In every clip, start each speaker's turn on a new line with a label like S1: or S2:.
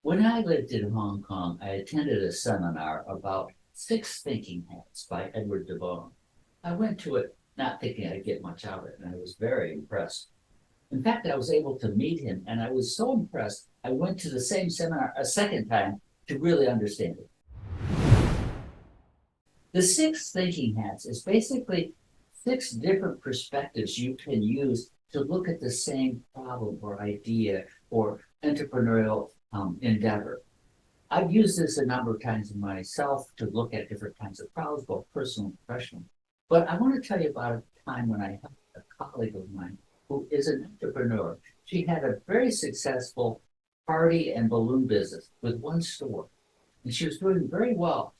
S1: When I lived in Hong Kong, I attended a seminar about six thinking hats by Edward de Bono. I went to it not thinking I'd get much out of it, and I was very impressed. In fact, I was able to meet him, and I was so impressed, I went to the same seminar a second time to really understand it. The six thinking hats is basically six different perspectives you can use to look at the same problem or idea or entrepreneurial endeavor. I've used this a number of times myself to look at different kinds of problems, both personal and professional. But I want to tell you about a time when I helped a colleague of mine who is an entrepreneur. She had a very successful party and balloon business with one store, and she was doing very well,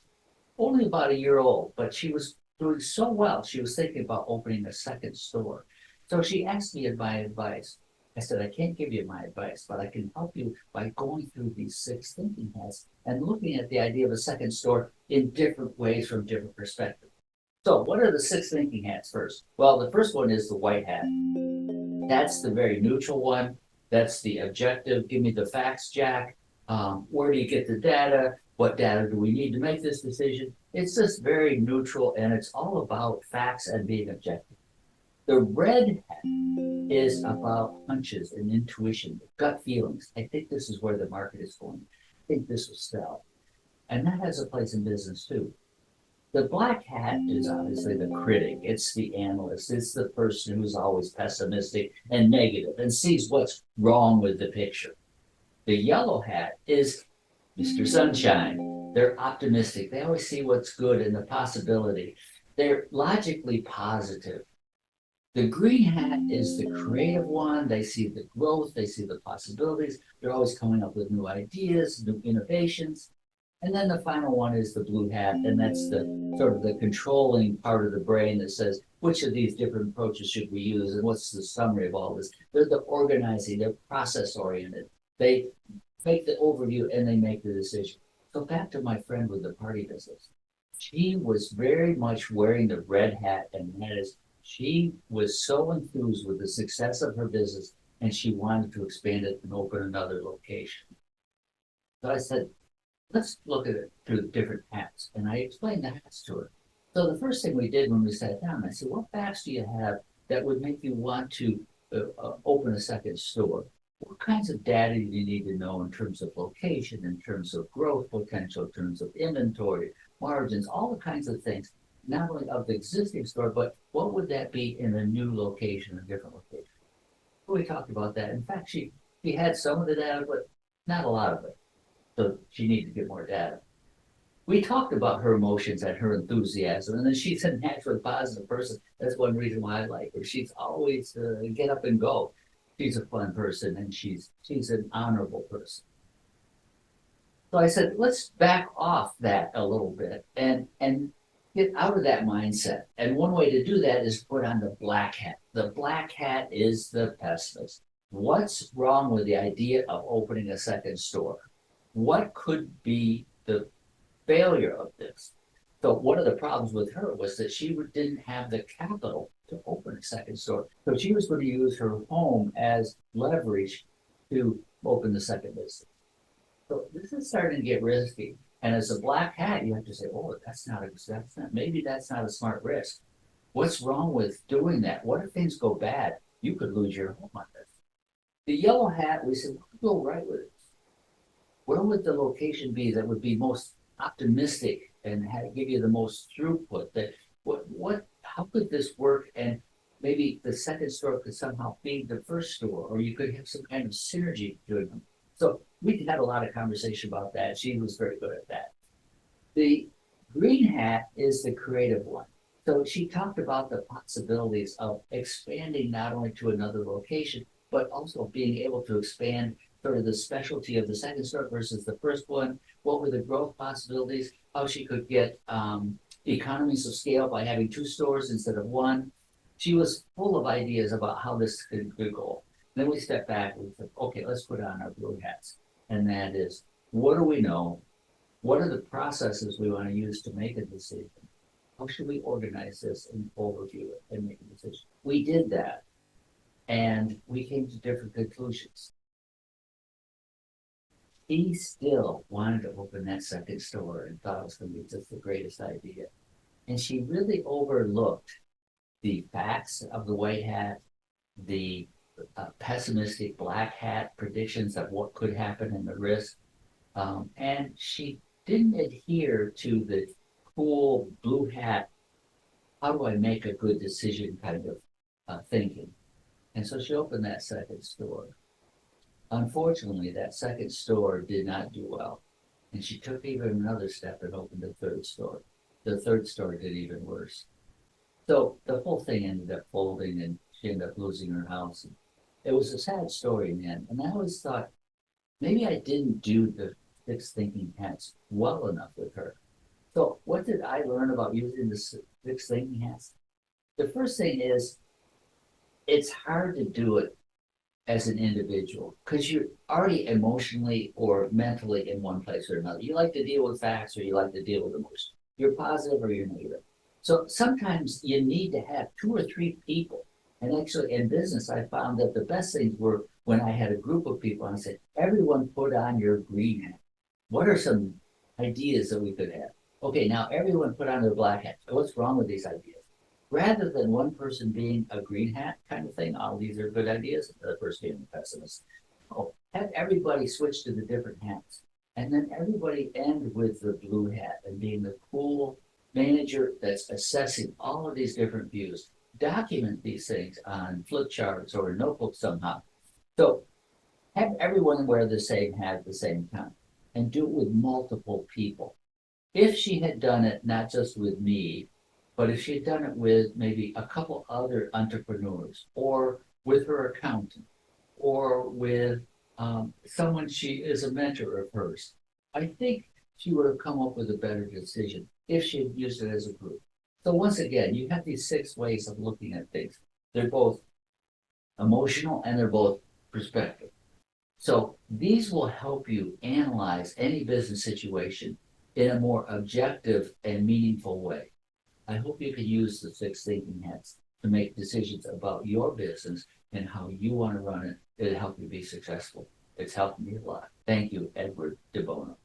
S1: only about a year old, but she was doing so well. She was thinking about opening a second store. So she asked me my advice. I said, I can't give you my advice, but I can help you by going through these six thinking hats and looking at the idea of a second store in different ways from different perspectives. So, what are the six thinking hats first? Well, the first one is the white hat. That's the very neutral one. That's the objective. Give me the facts, Jack. Where do you get the data? What data do we need to make this decision? It's just very neutral and it's all about facts and being objective. The red hat is about hunches and intuition, gut feelings. I think this is where the market is going. I think this will sell. And that has a place in business too. The black hat is obviously the critic. It's the analyst. It's the person who's always pessimistic and negative and sees what's wrong with the picture. The yellow hat is Mr. Sunshine. They're optimistic. They always see what's good and the possibility. They're logically positive. The green hat is the creative one. They see the growth, they see the possibilities. They're always coming up with new ideas, new innovations. And then the final one is the blue hat, and that's the sort of the controlling part of the brain that says which of these different approaches should we use and what's the summary of all this. They're the organizing, they're process oriented. They make the overview and they make the decision. So back to my friend with the party business. She was very much wearing the red hat, and that is she was so enthused with the success of her business and she wanted to expand it and open another location. So I said, let's look at it through different hats. And I explained the hats to her. So the first thing we did when we sat down, I said, what facts do you have that would make you want to open a second store? What kinds of data do you need to know in terms of location, in terms of growth potential, in terms of inventory, margins, all the kinds of things, not only of the existing store, but what would that be in a new location, a different location? We talked about that. In fact, she had some of the data, but not a lot of it. So she needed to get more data. We talked about her emotions and her enthusiasm, and then she's a naturally positive person. That's one reason why I like her. She's always get up and go. She's a fun person, and she's an honorable person. So I said, let's back off that a little bit and get out of that mindset. And one way to do that is put on the black hat. The black hat is the pessimist. What's wrong with the idea of opening a second store? What could be the failure of this? So one of the problems with her was that she didn't have the capital to open a second store. So she was going to use her home as leverage to open the second business. So this is starting to get risky. And as a black hat, you have to say, oh, maybe that's not a smart risk. What's wrong with doing that? What if things go bad? You could lose your home on this. The yellow hat, we said, what could go right with it? Where would the location be that would be most optimistic and give you the most throughput? How could this work? And maybe the second store could somehow feed the first store, or you could have some kind of synergy doing them. So we had a lot of conversation about that. She was very good at that. The green hat is the creative one. So she talked about the possibilities of expanding not only to another location, but also being able to expand sort of the specialty of the second store versus the first one. What were the growth possibilities? How she could get economies of scale by having two stores instead of one. She was full of ideas about how this could go. Then we stepped back and we said, okay, let's put on our blue hats. And that is, what do we know? What are the processes we want to use to make a decision? How should we organize this and overview it and make a decision? We did that. And we came to different conclusions. he still wanted to open that second store and thought it was going to be just the greatest idea. And she really overlooked the facts of the white hat, the pessimistic black hat predictions of what could happen and the risk. And she didn't adhere to the cool blue hat, how do I make a good decision kind of thinking. And so she opened that second store. Unfortunately, that second store did not do well. And she took even another step and opened a third store. The third store did even worse. So the whole thing ended up folding and she ended up losing her house. It was a sad story, man. And I always thought maybe I didn't do the six thinking hats well enough with her. So what did I learn about using the six thinking hats? The first thing is it's hard to do it as an individual because you're already emotionally or mentally in one place or another. You like to deal with facts or you like to deal with emotions. You're positive or you're negative. So sometimes you need to have two or three people. And actually in business, I found that the best things were when I had a group of people and I said, everyone put on your green hat. What are some ideas that we could have? Okay, now everyone put on their black hat. What's wrong with these ideas? Rather than one person being a green hat kind of thing, oh, these are good ideas, and the other person being a pessimist. Oh, have everybody switch to the different hats. And then everybody end with the blue hat and being the cool manager that's assessing all of these different views. Document these things on flip charts or a notebook somehow. So have everyone wear the same hat at the same time and do it with multiple people. If she had done it not just with me, but if she had done it with maybe a couple other entrepreneurs or with her accountant or with someone she is a mentor of hers, I think she would have come up with a better decision if she had used it as a group. So once again, you have these six ways of looking at things. They're both emotional and they're both perspective. So these will help you analyze any business situation in a more objective and meaningful way. I hope you can use the six thinking hats to make decisions about your business and how you want to run it. It'll help you be successful. It's helped me a lot. Thank you, Edward de Bono.